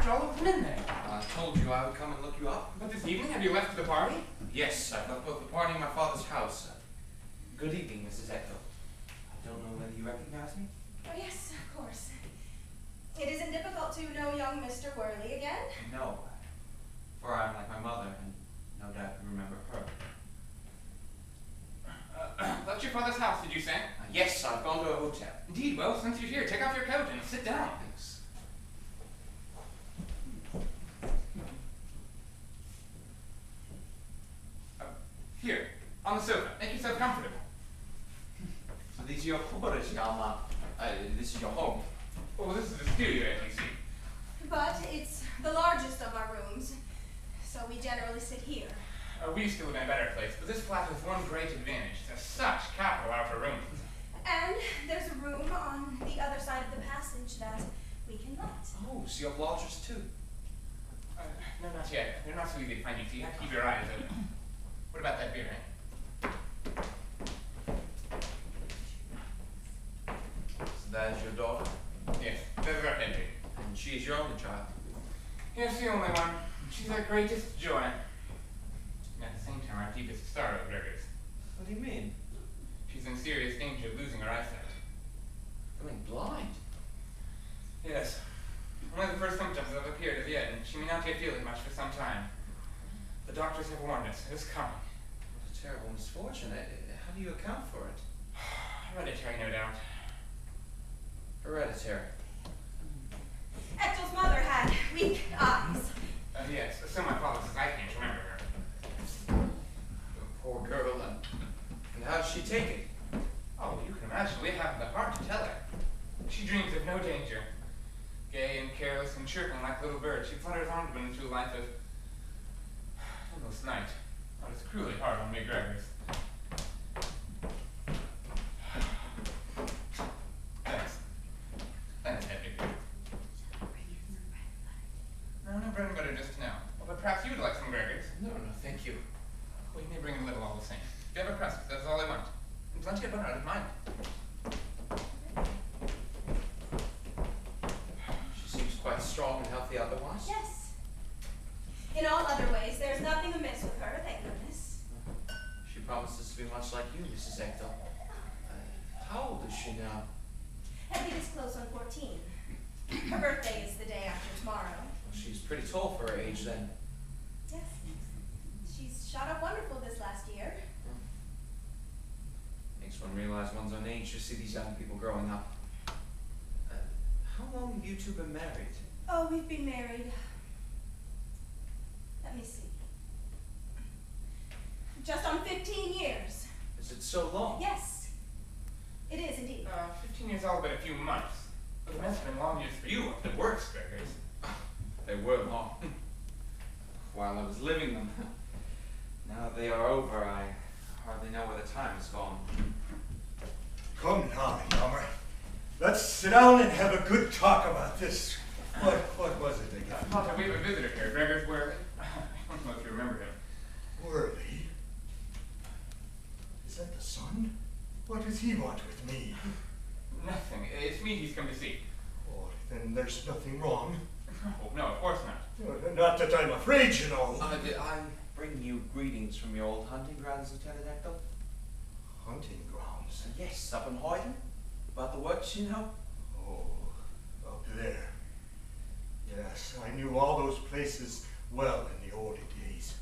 after all of the men there? I told you I would come and look you up. But this evening, have you left for the party? Yes, I've left both the party and my father's house. Good evening, Mrs. Eckel. I don't know whether you recognize me. Oh, yes, of course. It isn't difficult to know young Mr. Worley again. No, for I'm like my mother, and no doubt you remember her. Left your father's house, did you say? Yes, I've gone to a hotel. Indeed. Well, since you're here, take off your coat and sit down. Thanks. Here, on the sofa. Make yourself comfortable. So these are your quarters, Yalma. This is your home. Well, this is the studio, as you see. But it's the largest of our rooms, so we generally sit here. We used to live in a better place, but this flat has one great advantage. It has such capital outer rooms. And there's a room on the other side of the passage that we can let. Oh, so you have lodgers too? No, not yet. They're not so easy to find, you see. You have to keep your eyes open. What about that beer, eh? So that is your daughter? Yes, that's our Henry. And she is your only child? Yes, the only one. She's our greatest joy. And at the same time, our deepest sorrow, Gregors. What do you mean? She's in serious danger of losing her eyesight. Going blind? Yes. One of the first symptoms have appeared as yet, and she may not yet feel it much for some time. The doctors have warned us. It is coming. What a terrible misfortune. How do you account for it? Hereditary, no doubt. Hereditary. Echel's mother had weak eyes. Yes, so my father says I can't remember her. The poor girl, and how does she take it? Oh, you can imagine, we haven't the heart to tell her. She dreams of no danger. Gay and careless and chirping like a little bird, she flutters onward into a life of endless night. Oh, it's cruelly hard on me, Gregors. Thanks. Thanks, Hedwig. No bread and butter just now. Well, but perhaps you would like some, Gregors. No, thank you. Well, you may bring a little all the same. Do you have a crust? That's all I want. And plenty of butter, I don't mind. She seems quite strong and healthy otherwise. Yes. In all other ways, there's nothing amiss with her, thank goodness. She promises to be much like you, Mrs. Eckel. How old is she now? Hedwig is close on 14. Her birthday is the day after tomorrow. She's pretty tall for her age then. Yes. She's shot up wonderful this last year. Makes one realize one's own age to see these young people growing up. How long have you two been married? Oh, we've been married. Let me see. Just on 15 years. Is it so long? Yes. It is indeed. 15 years all but a few months. But it must have been long years for you, if it works, Gregors. They were long. While I was living them. Now that they are over, I hardly know where the time has gone. Come now, Yalma. Let's sit down and have a good talk about this. What was it again? Father, we have a visitor here, Gregors Worley. I don't know if you remember him. Worley? Is that the son? What does he want with me? Nothing. It's me he's come to see. Oh, then there's nothing wrong. No, of course not. Not that I'm afraid, you know. I bring you greetings from your old hunting grounds, Lieutenant Eckel. Hunting grounds? Yes, up in Hoyden. About the works, you know. Oh, up there. Yes, I knew all those places well in the older days.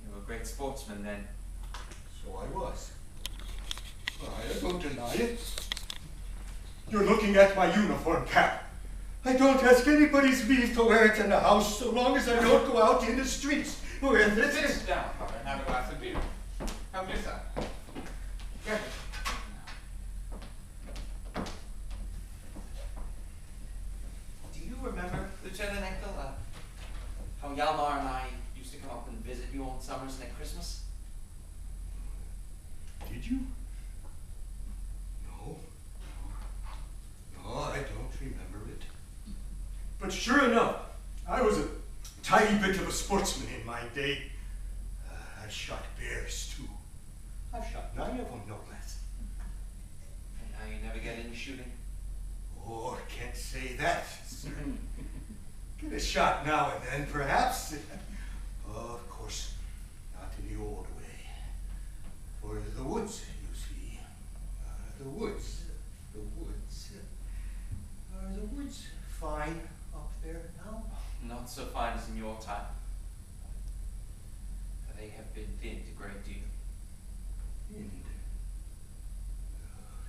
You were a great sportsman then. So I was. I don't deny it. You're looking at my uniform cap. I don't ask anybody's leave to wear it in the house so long as I don't go out in the streets with it. Sit down, Father, and have a glass of beer. Help yourself. Gregors. Do you remember, Lieutenant Eckel, how Yalmar and I used to come up and visit you on summers and at Christmas? Did you? No. No, I don't remember it. But sure enough, I was a tiny bit of a sportsman in my day. I shot bears too. I've shot 9 of them, no less. And now you never get any shooting? Oh, I can't say that. Get a shot now and then, perhaps. Of course, not in the old way. For the woods, you see. The woods. Are the woods fine up there now? Not so fine as in your time. For they have been thinned a great deal. Thinned.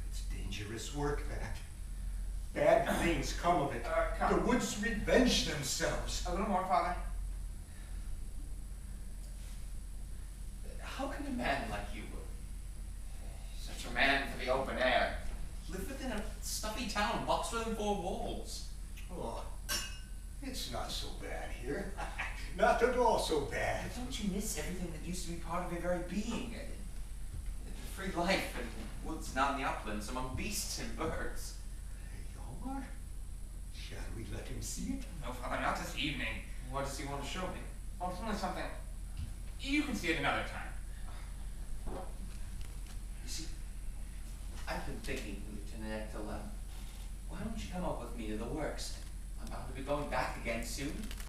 It's dangerous work, that. Bad things come of it. Come. The woods revenge themselves. A little more, Father. How can a man like you, such a man for the open air, live within a stuffy town boxed within four walls? Oh, it's not so bad here. Not at all so bad. But don't you miss everything that used to be part of your very being? The free life in the woods and out in the uplands among beasts and birds. Hjalmar? Shall we let him see it? No, Father, not this evening. What does he want to show me? Well, it's only something. You can see it another time. You see, I've been thinking, Lieutenant Ector, why don't you come up with me to the works? I'm bound to be going back again soon.